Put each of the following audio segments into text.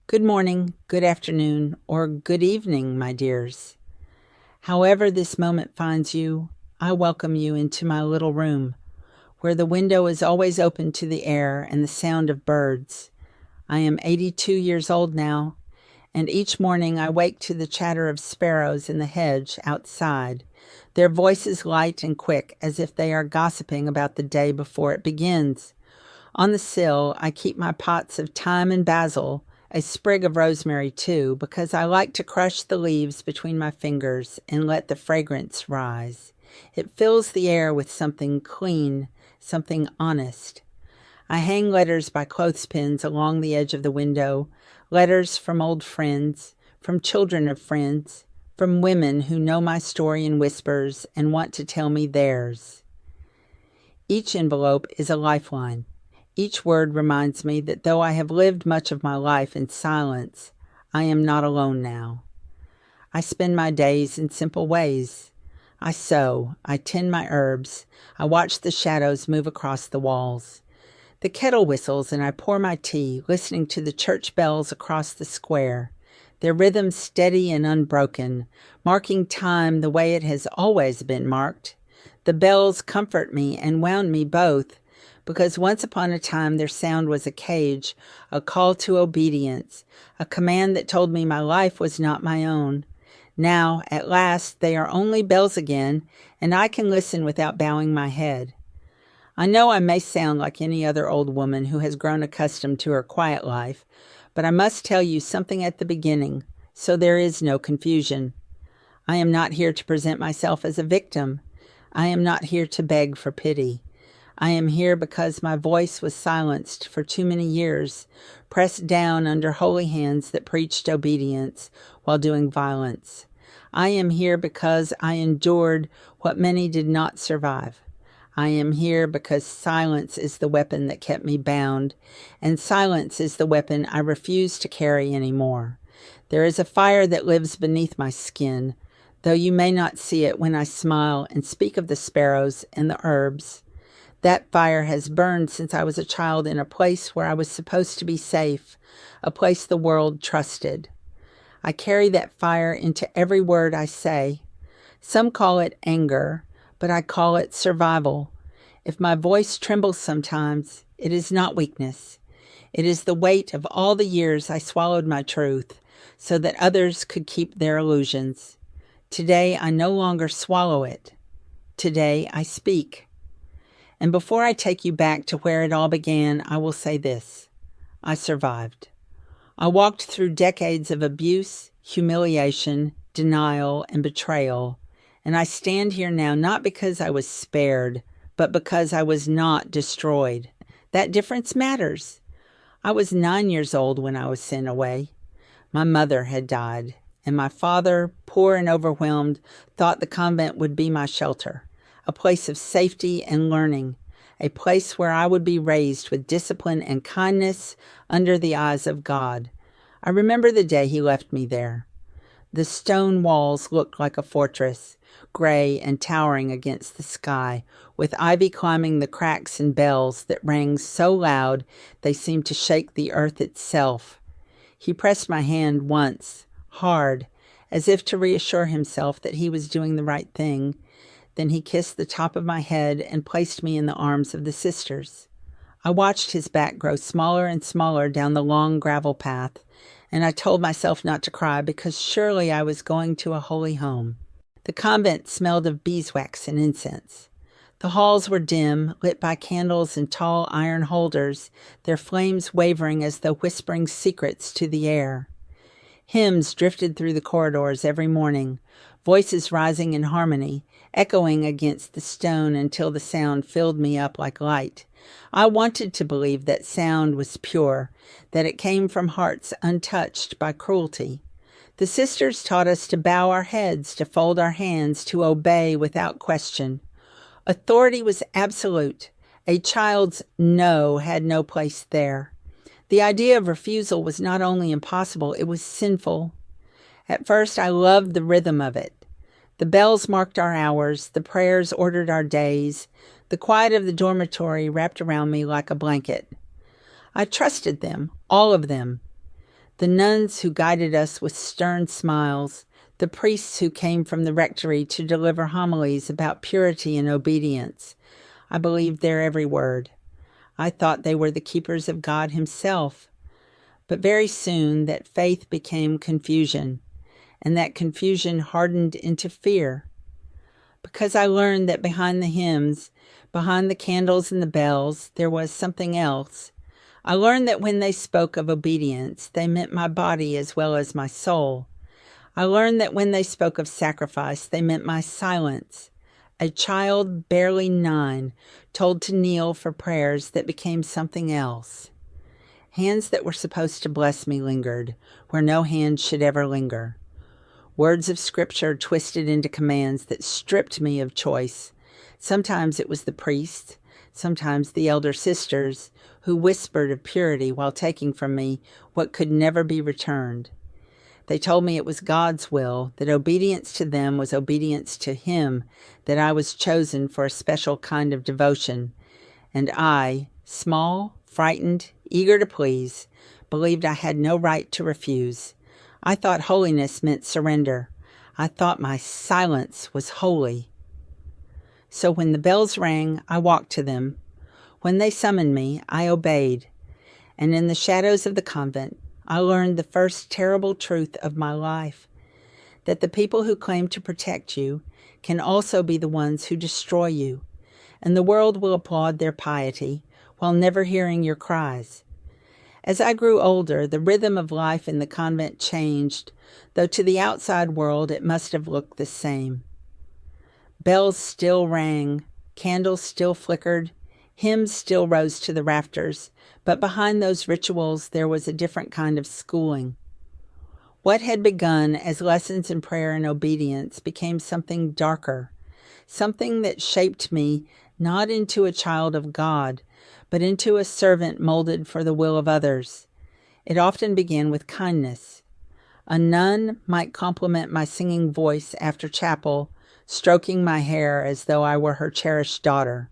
Good morning, good afternoon, or good evening, my dears. However this moment finds you, I welcome you into my little room, where the window is always open to the air and the sound of birds. I am 82 years old now, and each morning I wake to the chatter of sparrows in the hedge outside, their voices light and quick as if they are gossiping about the day before it begins. On the sill, I keep my pots of thyme and basil, a sprig of rosemary too, because I like to crush the leaves between my fingers and let the fragrance rise. It fills the air with something clean, something honest. I hang letters by clothespins along the edge of the window, letters from old friends, from children of friends, from women who know my story in whispers and want to tell me theirs. Each envelope is a lifeline. Each word reminds me that though I have lived much of my life in silence, I am not alone now. I spend my days in simple ways. I sew, I tend my herbs, I watch the shadows move across the walls. The kettle whistles and I pour my tea, listening to the church bells across the square, their rhythm steady and unbroken, marking time the way it has always been marked. The bells comfort me and wound me both, because once upon a time their sound was a cage, a call to obedience, a command that told me my life was not my own. Now, at last, they are only bells again, and I can listen without bowing my head. I know I may sound like any other old woman who has grown accustomed to her quiet life, but I must tell you something at the beginning, so there is no confusion. I am not here to present myself as a victim. I am not here to beg for pity. I am here because my voice was silenced for too many years, pressed down under holy hands that preached obedience while doing violence. I am here because I endured what many did not survive. I am here because silence is the weapon that kept me bound, and silence is the weapon I refuse to carry anymore. There is a fire that lives beneath my skin, though you may not see it when I smile and speak of the sparrows and the herbs. That fire has burned since I was a child in a place where I was supposed to be safe, a place the world trusted. I carry that fire into every word I say. Some call it anger, but I call it survival. If my voice trembles sometimes, it is not weakness. It is the weight of all the years I swallowed my truth, so that others could keep their illusions. Today I no longer swallow it. Today I speak. And before I take you back to where it all began, I will say this. I survived. I walked through decades of abuse, humiliation, denial, and betrayal, and I stand here now not because I was spared, but because I was not destroyed. That difference matters. I was 9 years old when I was sent away. My mother had died, and my father, poor and overwhelmed, thought the convent would be my shelter. A place of safety and learning, a place where I would be raised with discipline and kindness under the eyes of God. I remember the day he left me there. The stone walls looked like a fortress, gray and towering against the sky, with ivy climbing the cracks and bells that rang so loud they seemed to shake the earth itself. He pressed my hand once, hard, as if to reassure himself that he was doing the right thing. Then he kissed the top of my head and placed me in the arms of the sisters. I watched his back grow smaller and smaller down the long gravel path, and I told myself not to cry because surely I was going to a holy home. The convent smelled of beeswax and incense. The halls were dim, lit by candles and tall iron holders, their flames wavering as though whispering secrets to the air. Hymns drifted through the corridors every morning, voices rising in harmony, echoing against the stone until the sound filled me up like light. I wanted to believe that sound was pure, that it came from hearts untouched by cruelty. The sisters taught us to bow our heads, to fold our hands, to obey without question. Authority was absolute. A child's no had no place there. The idea of refusal was not only impossible, it was sinful. At first, I loved the rhythm of it. The bells marked our hours, the prayers ordered our days, the quiet of the dormitory wrapped around me like a blanket. I trusted them, all of them. The nuns who guided us with stern smiles, the priests who came from the rectory to deliver homilies about purity and obedience. I believed their every word. I thought they were the keepers of God himself. But very soon that faith became confusion, and that confusion hardened into fear. Because I learned that behind the hymns, behind the candles and the bells, there was something else. I learned that when they spoke of obedience, they meant my body as well as my soul. I learned that when they spoke of sacrifice, they meant my silence. A child barely 9 told to kneel for prayers that became something else. Hands that were supposed to bless me lingered where no hand should ever linger. Words of scripture twisted into commands that stripped me of choice. Sometimes it was the priest, sometimes the elder sisters, who whispered of purity while taking from me what could never be returned. They told me it was God's will, that obedience to them was obedience to Him, that I was chosen for a special kind of devotion. And I, small, frightened, eager to please, believed I had no right to refuse. I thought holiness meant surrender. I thought my silence was holy. So when the bells rang, I walked to them. When they summoned me, I obeyed. And in the shadows of the convent, I learned the first terrible truth of my life, that the people who claim to protect you can also be the ones who destroy you, and the world will applaud their piety while never hearing your cries. As I grew older, the rhythm of life in the convent changed, though to the outside world it must have looked the same. Bells still rang, candles still flickered, hymns still rose to the rafters, but behind those rituals there was a different kind of schooling. What had begun as lessons in prayer and obedience became something darker, something that shaped me not into a child of God, but into a servant molded for the will of others. It often began with kindness. A nun might compliment my singing voice after chapel, stroking my hair as though I were her cherished daughter.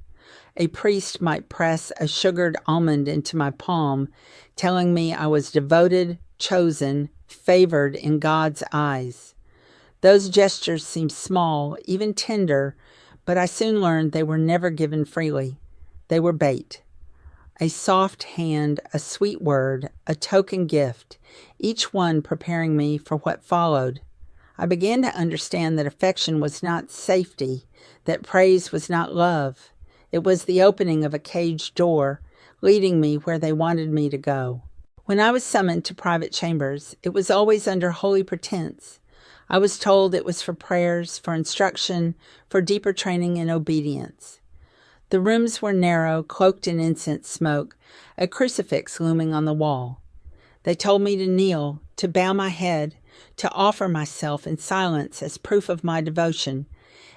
A priest might press a sugared almond into my palm, telling me I was devoted, chosen, favored in God's eyes. Those gestures seemed small, even tender, but I soon learned they were never given freely. They were bait. A soft hand, a sweet word, a token gift, each one preparing me for what followed. I began to understand that affection was not safety, that praise was not love. It was the opening of a caged door, leading me where they wanted me to go. When I was summoned to private chambers, it was always under holy pretense. I was told it was for prayers, for instruction, for deeper training in obedience. The rooms were narrow, cloaked in incense smoke, a crucifix looming on the wall. They told me to kneel, to bow my head, to offer myself in silence as proof of my devotion.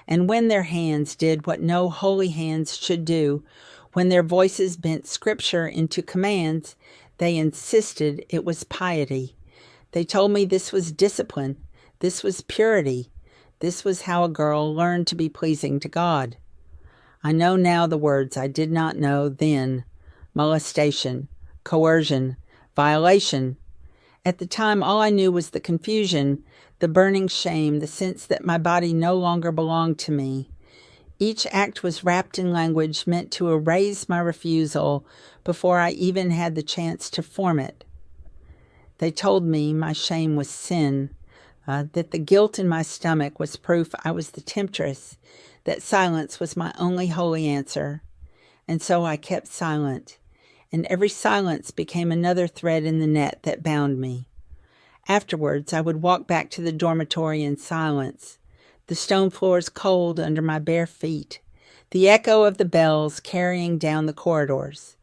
And when their hands did what no holy hands should do, when their voices bent scripture into commands, they insisted it was piety. They told me this was discipline, this was purity, this was how a girl learned to be pleasing to God. I know now the words I did not know then: molestation, coercion, violation. At the time, all I knew was the confusion, the burning shame, the sense that my body no longer belonged to me. Each act was wrapped in language meant to erase my refusal before I even had the chance to form it. They told me my shame was sin, that the guilt in my stomach was proof I was the temptress, that silence was my only holy answer. And so I kept silent, and every silence became another thread in the net that bound me. Afterwards, I would walk back to the dormitory in silence, the stone floors cold under my bare feet, the echo of the bells carrying down the corridors.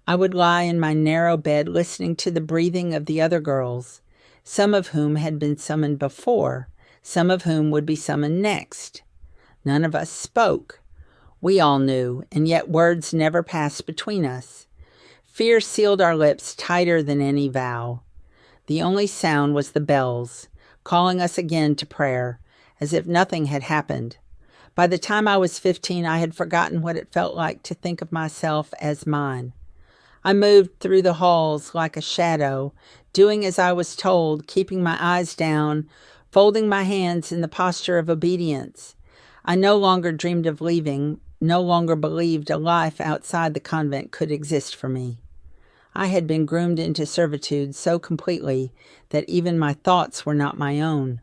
I would lie in my narrow bed listening to the breathing of the other girls, some of whom had been summoned before, some of whom would be summoned next. None of us spoke. We all knew, and yet words never passed between us. Fear sealed our lips tighter than any vow. The only sound was the bells, calling us again to prayer, as if nothing had happened. By the time I was 15, I had forgotten what it felt like to think of myself as mine. I moved through the halls like a shadow, doing as I was told, keeping my eyes down, folding my hands in the posture of obedience. I no longer dreamed of leaving, no longer believed a life outside the convent could exist for me. I had been groomed into servitude so completely that even my thoughts were not my own.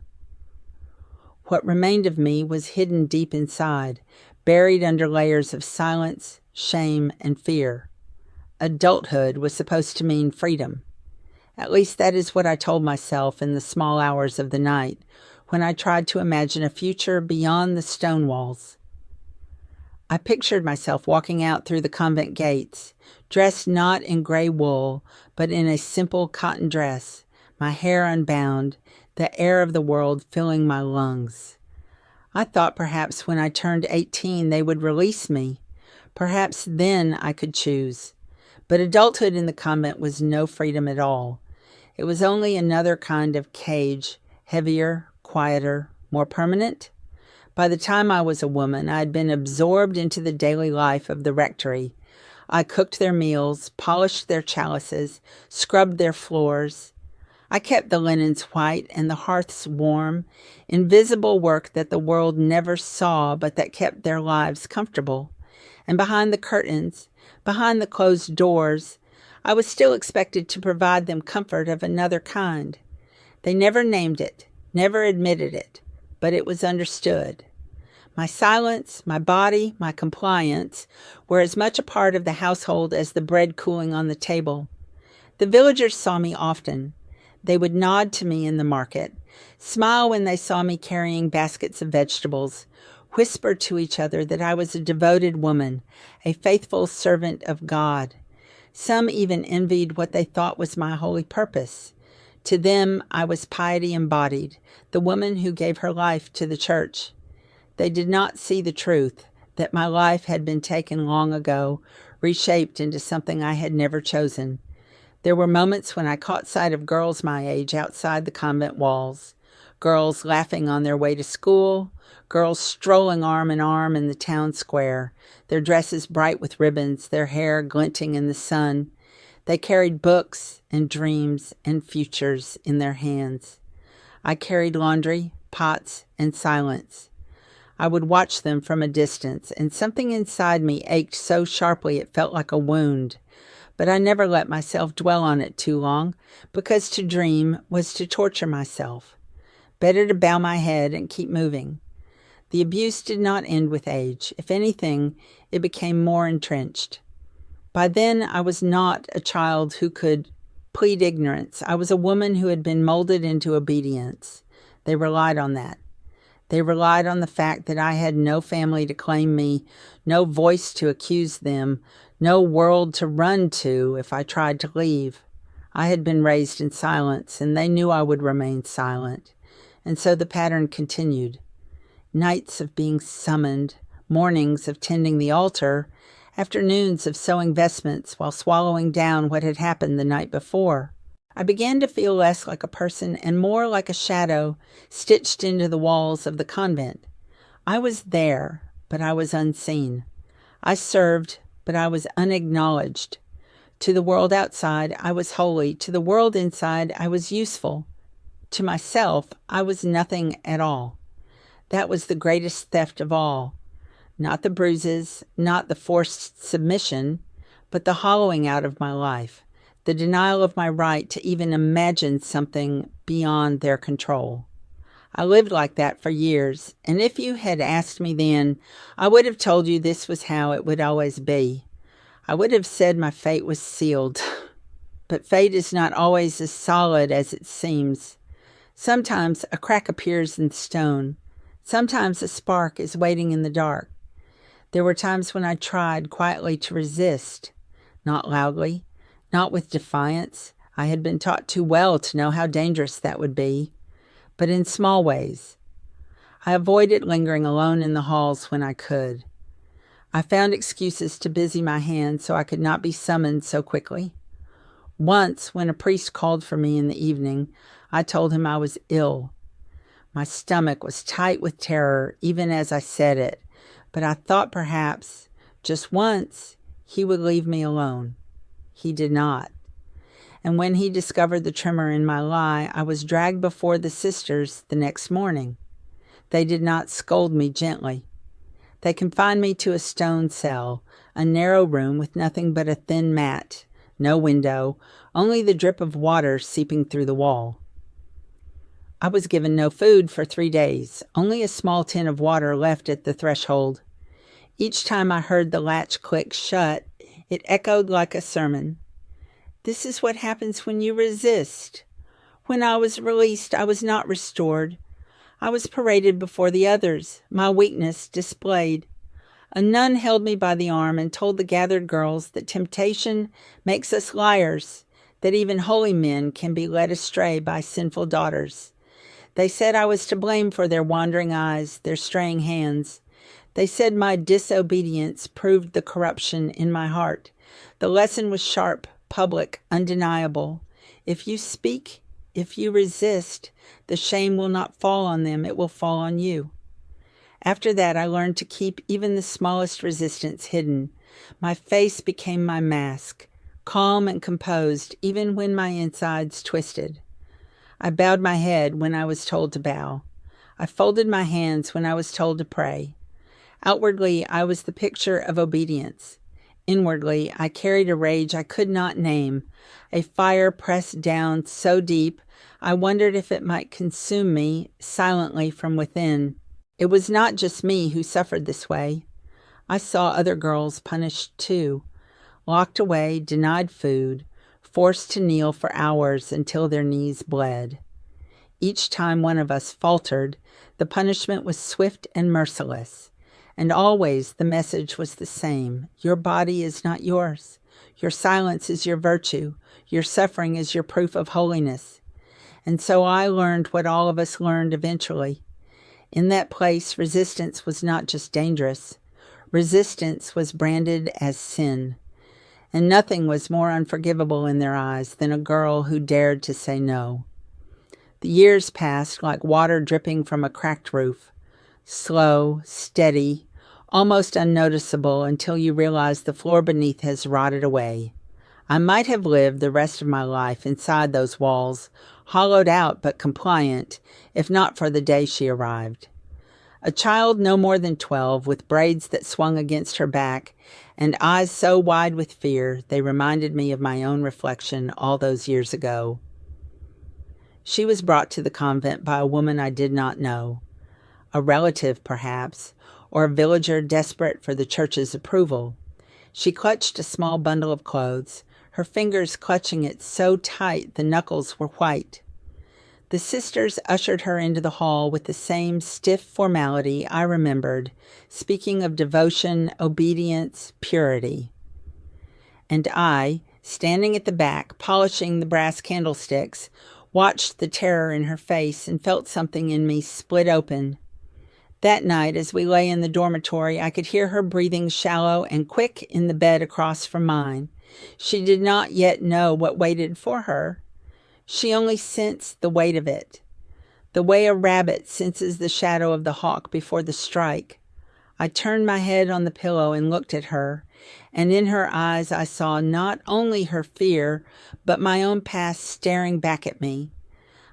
What remained of me was hidden deep inside, buried under layers of silence, shame, and fear. Adulthood was supposed to mean freedom. At least that is what I told myself in the small hours of the night, when I tried to imagine a future beyond the stone walls. I pictured myself walking out through the convent gates, dressed not in gray wool, but in a simple cotton dress, my hair unbound, the air of the world filling my lungs. I thought perhaps when I turned 18 they would release me. Perhaps then I could choose. But adulthood in the convent was no freedom at all. It was only another kind of cage, heavier, quieter, more permanent. By the time I was a woman, I had been absorbed into the daily life of the rectory. I cooked their meals, polished their chalices, scrubbed their floors. I kept the linens white and the hearths warm, invisible work that the world never saw but that kept their lives comfortable. And behind the curtains, behind the closed doors, I was still expected to provide them comfort of another kind. They never named it, never admitted it, but it was understood. My silence, my body, my compliance were as much a part of the household as the bread cooling on the table. The villagers saw me often. They would nod to me in the market, smile when they saw me carrying baskets of vegetables, whisper to each other that I was a devoted woman, a faithful servant of God. Some even envied what they thought was my holy purpose. To them, I was piety embodied, the woman who gave her life to the church. They did not see the truth, that my life had been taken long ago, reshaped into something I had never chosen. There were moments when I caught sight of girls my age outside the convent walls, girls laughing on their way to school, girls strolling arm in arm in the town square, their dresses bright with ribbons, their hair glinting in the sun. They carried books and dreams and futures in their hands. I carried laundry, pots, and silence. I would watch them from a distance, and something inside me ached so sharply it felt like a wound. But I never let myself dwell on it too long, because to dream was to torture myself. Better to bow my head and keep moving. The abuse did not end with age. If anything, it became more entrenched. By then, I was not a child who could plead ignorance. I was a woman who had been molded into obedience. They relied on that. They relied on the fact that I had no family to claim me, no voice to accuse them, no world to run to if I tried to leave. I had been raised in silence, and they knew I would remain silent. And so the pattern continued. Nights of being summoned, mornings of tending the altar, afternoons of sewing vestments while swallowing down what had happened the night before. I began to feel less like a person and more like a shadow stitched into the walls of the convent. I was there, but I was unseen. I served, but I was unacknowledged. To the world outside, I was holy. To the world inside, I was useful. To myself, I was nothing at all. That was the greatest theft of all. Not the bruises, not the forced submission, but the hollowing out of my life, the denial of my right to even imagine something beyond their control. I lived like that for years, and if you had asked me then, I would have told you this was how it would always be. I would have said my fate was sealed. But fate is not always as solid as it seems. Sometimes a crack appears in stone. Sometimes a spark is waiting in the dark. There were times when I tried quietly to resist, not loudly, not with defiance. I had been taught too well to know how dangerous that would be, but in small ways. I avoided lingering alone in the halls when I could. I found excuses to busy my hands so I could not be summoned so quickly. Once, when a priest called for me in the evening, I told him I was ill. My stomach was tight with terror, even as I said it, but I thought perhaps, just once, he would leave me alone. he did not. And when he discovered the tremor in my lie, I was dragged before the sisters the next morning. They did not scold me gently. They confined me to a stone cell, a narrow room with nothing but a thin mat, no window, only the drip of water seeping through the wall. I was given no food for 3 days, only a small tin of water left at the threshold. Each time I heard the latch click shut, it echoed like a sermon. This is what happens when you resist. When I was released, I was not restored. I was paraded before the others, my weakness displayed. A nun held me by the arm and told the gathered girls that temptation makes us liars, that even holy men can be led astray by sinful daughters. They said I was to blame for their wandering eyes, their straying hands. They said my disobedience proved the corruption in my heart. The lesson was sharp, public, undeniable. If you speak, if you resist, the shame will not fall on them, it will fall on you. After that, I learned to keep even the smallest resistance hidden. My face became my mask, calm and composed, even when my insides twisted. I bowed my head when I was told to bow. I folded my hands when I was told to pray. Outwardly, I was the picture of obedience. Inwardly, I carried a rage I could not name, a fire pressed down so deep I wondered if it might consume me silently from within. It was not just me who suffered this way. I saw other girls punished too, locked away, denied food, forced to kneel for hours until their knees bled. Each time one of us faltered, the punishment was swift and merciless. And always the message was the same. Your body is not yours. Your silence is your virtue. Your suffering is your proof of holiness. And so I learned what all of us learned eventually. In that place, resistance was not just dangerous. Resistance was branded as sin. And nothing was more unforgivable in their eyes than a girl who dared to say no. The years passed like water dripping from a cracked roof. Slow, steady, almost unnoticeable until you realize the floor beneath has rotted away. I might have lived the rest of my life inside those walls, hollowed out but compliant, if not for the day she arrived. A child no more than 12, with braids that swung against her back, and eyes so wide with fear they reminded me of my own reflection all those years ago. She was brought to the convent by a woman I did not know. A relative, perhaps, or a villager desperate for the church's approval. She clutched a small bundle of clothes, her fingers clutching it so tight the knuckles were white. The sisters ushered her into the hall with the same stiff formality I remembered, speaking of devotion, obedience, purity. And I, standing at the back, polishing the brass candlesticks, watched the terror in her face and felt something in me split open. That night, as we lay in the dormitory, I could hear her breathing shallow and quick in the bed across from mine. She did not yet know what waited for her. She only sensed the weight of it, the way a rabbit senses the shadow of the hawk before the strike. I turned my head on the pillow and looked at her, and in her eyes I saw not only her fear, but my own past staring back at me.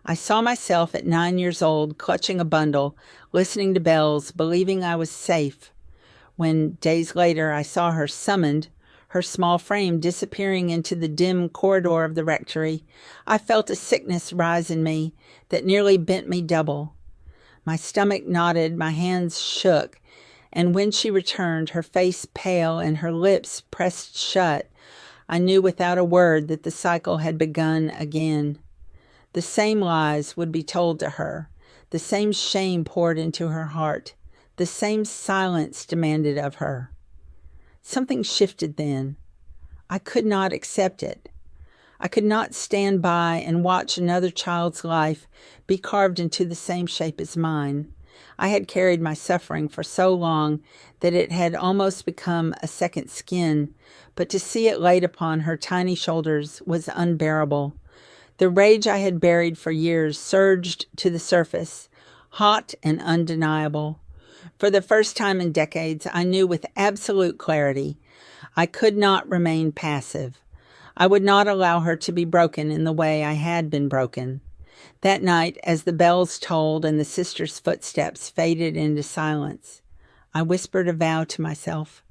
I saw myself at 9 years old, clutching a bundle, listening to bells, believing I was safe. When, days later, I saw her summoned, her small frame disappearing into the dim corridor of the rectory, I felt a sickness rise in me that nearly bent me double. My stomach knotted, my hands shook, and when she returned, her face pale and her lips pressed shut, I knew without a word that the cycle had begun again. The same lies would be told to her, the same shame poured into her heart, the same silence demanded of her. Something shifted then. I could not accept it. I could not stand by and watch another child's life be carved into the same shape as mine. I had carried my suffering for so long that it had almost become a second skin, but to see it laid upon her tiny shoulders was unbearable. The rage I had buried for years surged to the surface, hot and undeniable. For the first time in decades, I knew with absolute clarity I could not remain passive. I would not allow her to be broken in the way I had been broken. That night, as the bells tolled and the sisters' footsteps faded into silence, I whispered a vow to myself.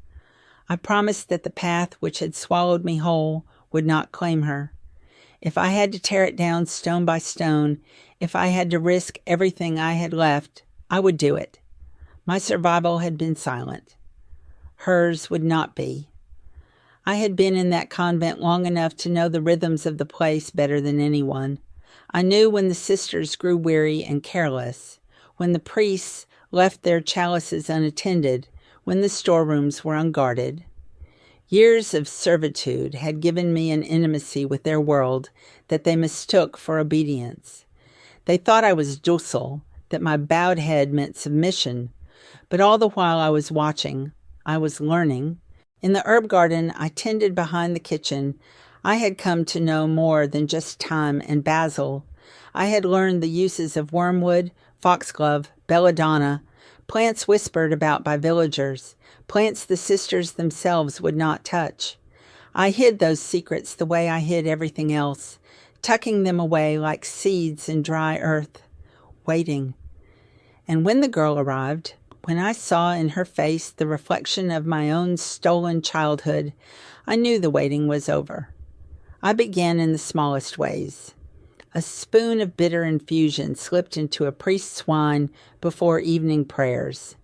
I promised that the path which had swallowed me whole would not claim her. If I had to tear it down stone by stone, if I had to risk everything I had left, I would do it. My survival had been silent. Hers would not be. I had been in that convent long enough to know the rhythms of the place better than anyone. I knew when the sisters grew weary and careless, when the priests left their chalices unattended, when the storerooms were unguarded. Years of servitude had given me an intimacy with their world that they mistook for obedience. They thought I was docile, that my bowed head meant submission, but all the while I was watching, I was learning. In the herb garden I tended behind the kitchen, I had come to know more than just thyme and basil. I had learned the uses of wormwood, foxglove, belladonna, plants whispered about by villagers, plants the sisters themselves would not touch. I hid those secrets the way I hid everything else, tucking them away like seeds in dry earth, waiting. And when the girl arrived, when I saw in her face the reflection of my own stolen childhood, I knew the waiting was over. I began in the smallest ways. A spoon of bitter infusion slipped into a priest's wine before evening prayers.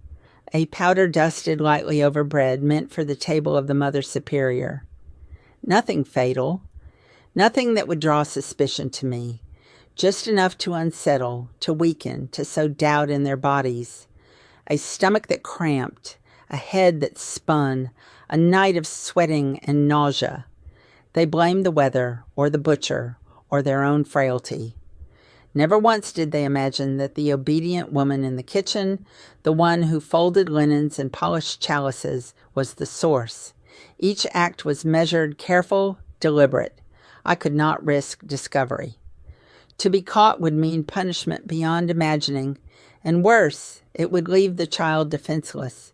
A powder dusted lightly over bread meant for the table of the Mother Superior. Nothing fatal, nothing that would draw suspicion to me, just enough to unsettle, to weaken, to sow doubt in their bodies. A stomach that cramped, a head that spun, a night of sweating and nausea. They blamed the weather, or the butcher, or their own frailty. Never once did they imagine that the obedient woman in the kitchen, the one who folded linens and polished chalices, was the source. Each act was measured, careful, deliberate. I could not risk discovery. To be caught would mean punishment beyond imagining, and worse, it would leave the child defenseless.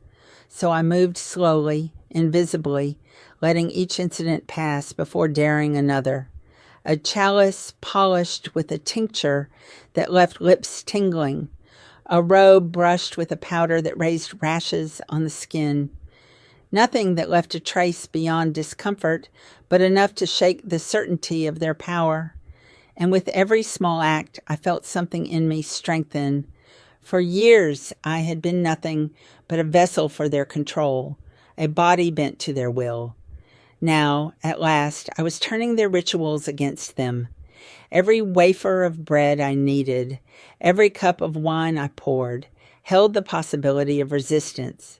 So I moved slowly, invisibly, letting each incident pass before daring another. A chalice polished with a tincture that left lips tingling, a robe brushed with a powder that raised rashes on the skin. Nothing that left a trace beyond discomfort, but enough to shake the certainty of their power. And with every small act, I felt something in me strengthen. For years, I had been nothing but a vessel for their control, a body bent to their will. Now, at last, I was turning their rituals against them. Every wafer of bread I kneaded, every cup of wine I poured, held the possibility of resistance.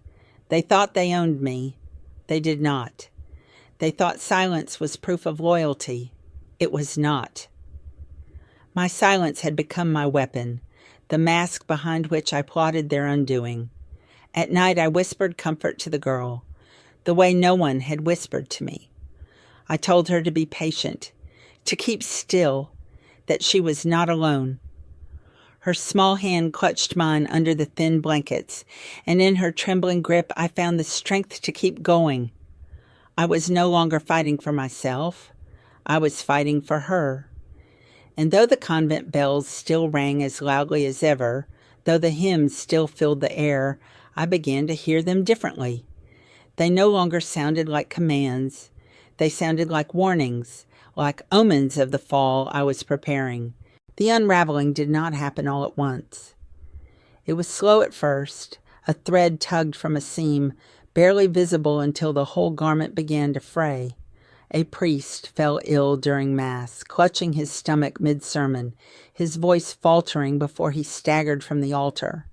They thought they owned me. They did not. They thought silence was proof of loyalty. It was not. My silence had become my weapon, the mask behind which I plotted their undoing. At night I whispered comfort to the girl, the way no one had whispered to me. I told her to be patient, to keep still, that she was not alone. Her small hand clutched mine under the thin blankets, and in her trembling grip I found the strength to keep going. I was no longer fighting for myself. I was fighting for her. And though the convent bells still rang as loudly as ever, though the hymns still filled the air, I began to hear them differently. They no longer sounded like commands. They sounded like warnings, like omens of the fall I was preparing. The unraveling did not happen all at once. It was slow at first, a thread tugged from a seam, barely visible until the whole garment began to fray. A priest fell ill during Mass, clutching his stomach mid-sermon, his voice faltering before he staggered from the altar.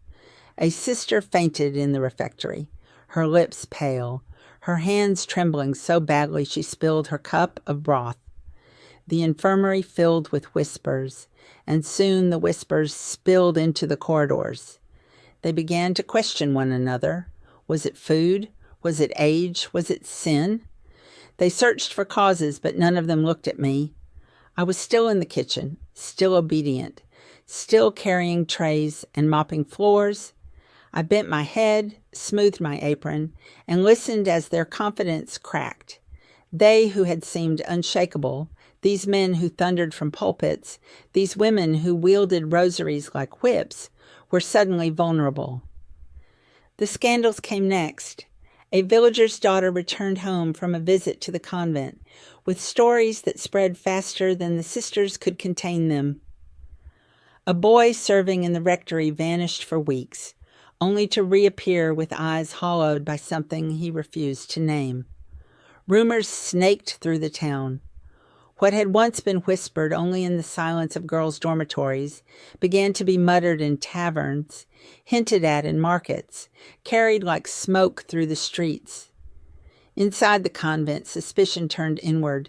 A sister fainted in the refectory, her lips pale, her hands trembling so badly she spilled her cup of broth. The infirmary filled with whispers, and soon the whispers spilled into the corridors. They began to question one another. Was it food? Was it age? Was it sin? They searched for causes, but none of them looked at me. I was still in the kitchen, still obedient, still carrying trays and mopping floors. I bent my head, smoothed my apron, and listened as their confidence cracked. They who had seemed unshakable, these men who thundered from pulpits, these women who wielded rosaries like whips, were suddenly vulnerable. The scandals came next. A villager's daughter returned home from a visit to the convent, with stories that spread faster than the sisters could contain them. A boy serving in the rectory vanished for weeks, only to reappear with eyes hollowed by something he refused to name. Rumors snaked through the town. What had once been whispered only in the silence of girls' dormitories began to be muttered in taverns, hinted at in markets, carried like smoke through the streets. Inside the convent, suspicion turned inward.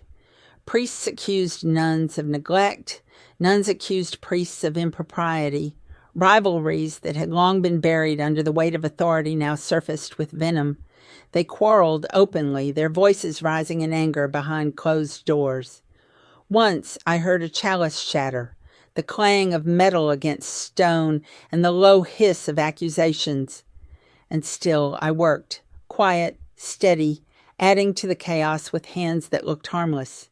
Priests accused nuns of neglect, nuns accused priests of impropriety. Rivalries that had long been buried under the weight of authority now surfaced with venom. They quarreled openly, their voices rising in anger behind closed doors. Once I heard a chalice shatter, the clang of metal against stone, and the low hiss of accusations. And still I worked, quiet, steady, adding to the chaos with hands that looked harmless.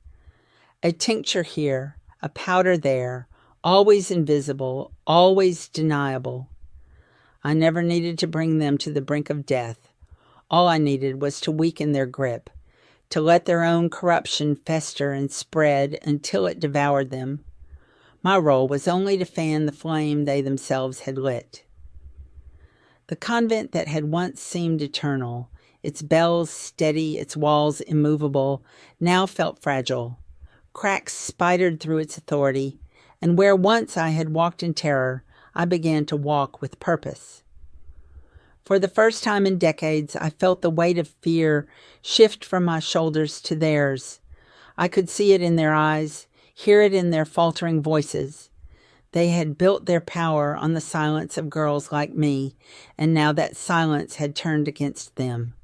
A tincture here, a powder there, always invisible, always deniable. I never needed to bring them to the brink of death. All I needed was to weaken their grip, to let their own corruption fester and spread until it devoured them. My role was only to fan the flame they themselves had lit. The convent that had once seemed eternal, its bells steady, its walls immovable, now felt fragile. Cracks spidered through its authority, and where once I had walked in terror, I began to walk with purpose. For the first time in decades, I felt the weight of fear shift from my shoulders to theirs. I could see it in their eyes, hear it in their faltering voices. They had built their power on the silence of girls like me, and now that silence had turned against them.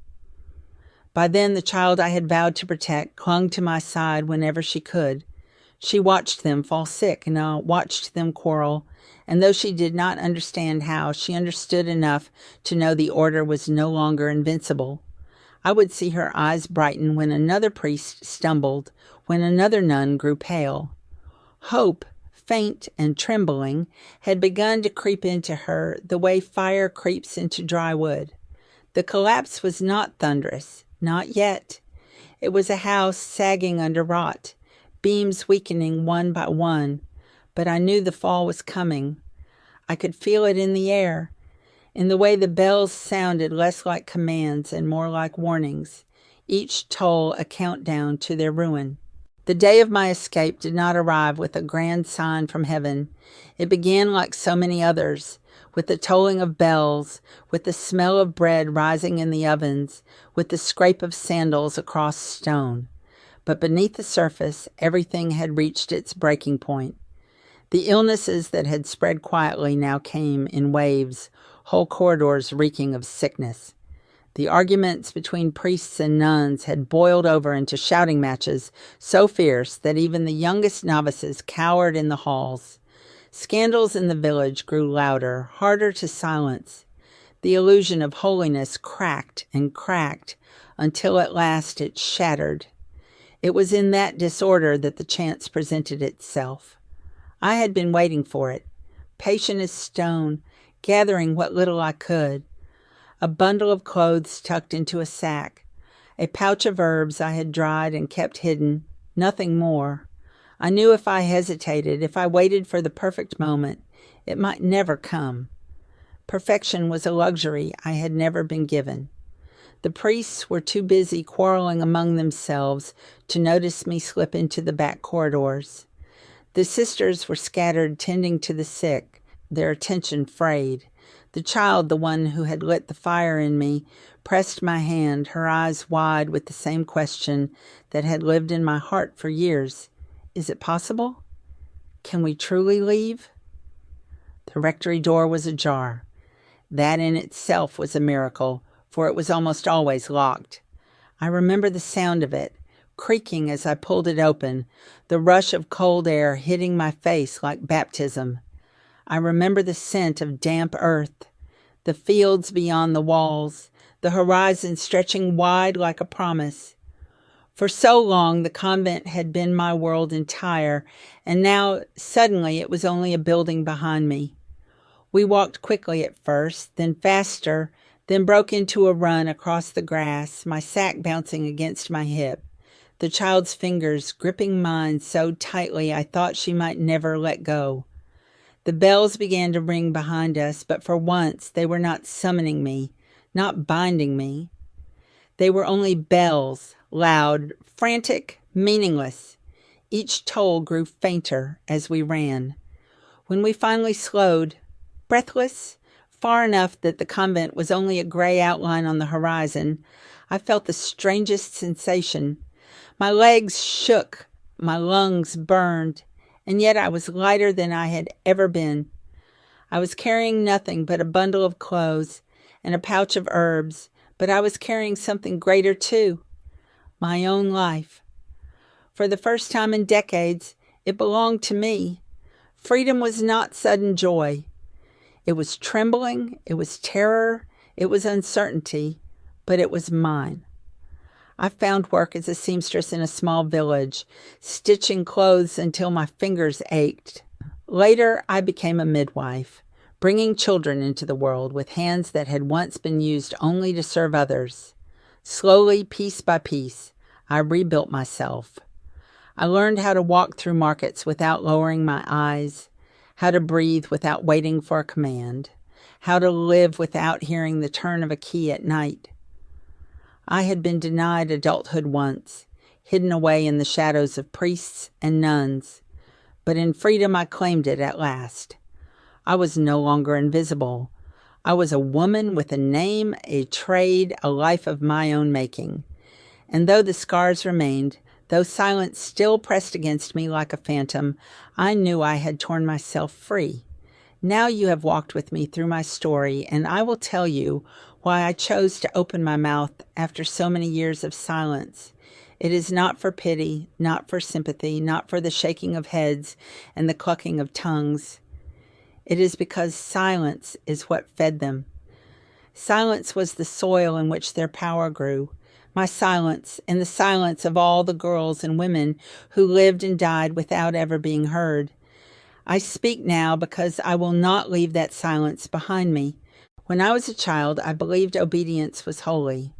By then, the child I had vowed to protect clung to my side whenever she could. She watched them fall sick, and I watched them quarrel, and though she did not understand how, she understood enough to know the order was no longer invincible. I would see her eyes brighten when another priest stumbled, when another nun grew pale. Hope, faint and trembling, had begun to creep into her the way fire creeps into dry wood. The collapse was not thunderous, not yet. It was a house sagging under rot, beams weakening one by one, but I knew the fall was coming. I could feel it in the air, in the way the bells sounded less like commands and more like warnings, each toll a countdown to their ruin. The day of my escape did not arrive with a grand sign from heaven. It began like so many others, with the tolling of bells, with the smell of bread rising in the ovens, with the scrape of sandals across stone. But beneath the surface, everything had reached its breaking point. The illnesses that had spread quietly now came in waves, whole corridors reeking of sickness. The arguments between priests and nuns had boiled over into shouting matches so fierce that even the youngest novices cowered in the halls. Scandals in the village grew louder, harder to silence. The illusion of holiness cracked and cracked until at last it shattered. It was in that disorder that the chance presented itself. I had been waiting for it, patient as stone, gathering what little I could. A bundle of clothes tucked into a sack, a pouch of herbs I had dried and kept hidden, nothing more. I knew if I hesitated, if I waited for the perfect moment, it might never come. Perfection was a luxury I had never been given. The priests were too busy quarreling among themselves to notice me slip into the back corridors. The sisters were scattered tending to the sick, their attention frayed. The child, the one who had lit the fire in me, pressed my hand, her eyes wide with the same question that had lived in my heart for years. Is it possible? Can we truly leave? The rectory door was ajar. That in itself was a miracle, for it was almost always locked. I remember the sound of it, creaking as I pulled it open, the rush of cold air hitting my face like baptism. I remember the scent of damp earth, the fields beyond the walls, the horizon stretching wide like a promise. For so long, the convent had been my world entire, and now suddenly it was only a building behind me. We walked quickly at first, then faster, then broke into a run across the grass, my sack bouncing against my hip, the child's fingers gripping mine so tightly I thought she might never let go. The bells began to ring behind us, but for once they were not summoning me, not binding me. They were only bells, loud, frantic, meaningless. Each toll grew fainter as we ran. When we finally slowed, breathless, far enough that the convent was only a gray outline on the horizon, I felt the strangest sensation. My legs shook, my lungs burned, and yet I was lighter than I had ever been. I was carrying nothing but a bundle of clothes and a pouch of herbs, but I was carrying something greater too, my own life. For the first time in decades, it belonged to me. Freedom was not sudden joy. It was trembling, it was terror, it was uncertainty, but it was mine. I found work as a seamstress in a small village, stitching clothes until my fingers ached. Later, I became a midwife, bringing children into the world with hands that had once been used only to serve others. Slowly, piece by piece, I rebuilt myself. I learned how to walk through markets without lowering my eyes, how to breathe without waiting for a command, how to live without hearing the turn of a key at night. I had been denied adulthood once, hidden away in the shadows of priests and nuns, but in freedom I claimed it at last. I was no longer invisible. I was a woman with a name, a trade, a life of my own making. And though the scars remained, though silence still pressed against me like a phantom, I knew I had torn myself free. Now you have walked with me through my story, and I will tell you why I chose to open my mouth after so many years of silence. It is not for pity, not for sympathy, not for the shaking of heads and the clucking of tongues. It is because silence is what fed them. Silence was the soil in which their power grew. My silence, and the silence of all the girls and women who lived and died without ever being heard. I speak now because I will not leave that silence behind me. When I was a child, I believed obedience was holy.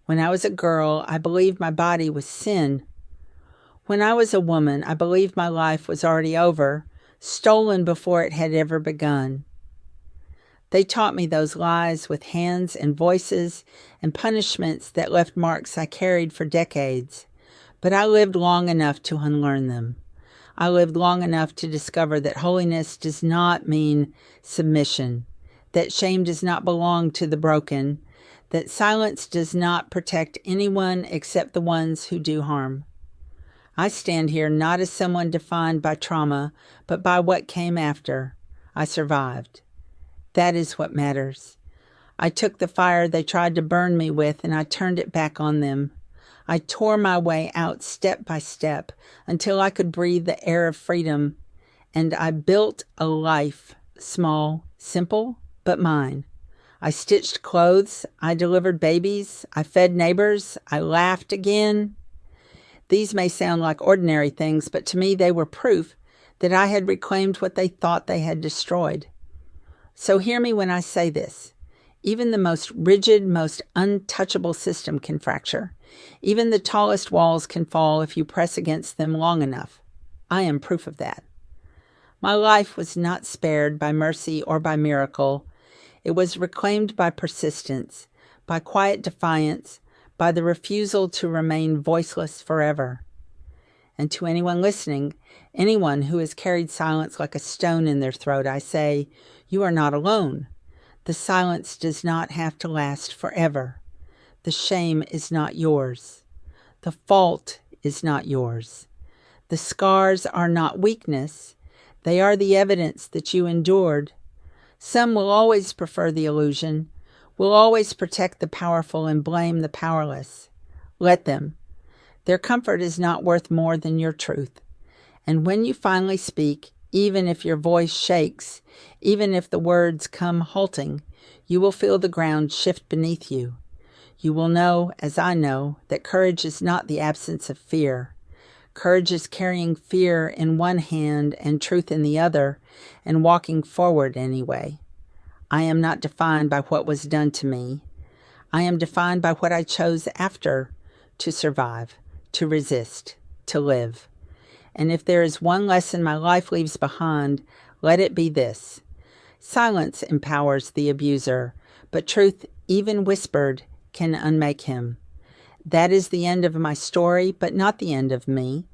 When I was a girl, I believed my body was sin. When I was a woman, I believed my life was already over, stolen before it had ever begun. They taught me those lies with hands and voices and punishments that left marks I carried for decades. But I lived long enough to unlearn them. I lived long enough to discover that holiness does not mean submission, that shame does not belong to the broken, that silence does not protect anyone except the ones who do harm. I stand here not as someone defined by trauma, but by what came after. I survived. That is what matters. I took the fire they tried to burn me with and I turned it back on them. I tore my way out step by step until I could breathe the air of freedom, and I built a life, small, simple, but mine. I stitched clothes, I delivered babies, I fed neighbors, I laughed again. These may sound like ordinary things, but to me they were proof that I had reclaimed what they thought they had destroyed. So hear me when I say this. Even the most rigid, most untouchable system can fracture. Even the tallest walls can fall if you press against them long enough. I am proof of that. My life was not spared by mercy or by miracle. It was reclaimed by persistence, by quiet defiance, by the refusal to remain voiceless forever. And to anyone listening, anyone who has carried silence like a stone in their throat, I say, you are not alone. The silence does not have to last forever. The shame is not yours. The fault is not yours. The scars are not weakness. They are the evidence that you endured. Some will always prefer the illusion, will always protect the powerful and blame the powerless. Let them. Their comfort is not worth more than your truth. And when you finally speak, even if your voice shakes, even if the words come halting, you will feel the ground shift beneath you. You will know, as I know, that courage is not the absence of fear. Courage is carrying fear in one hand and truth in the other, and walking forward anyway. I am not defined by what was done to me. I am defined by what I chose after to survive, to resist, to live. And if there is one lesson my life leaves behind, let it be this. Silence empowers the abuser, but truth, even whispered, can unmake him. That is the end of my story, but not the end of me.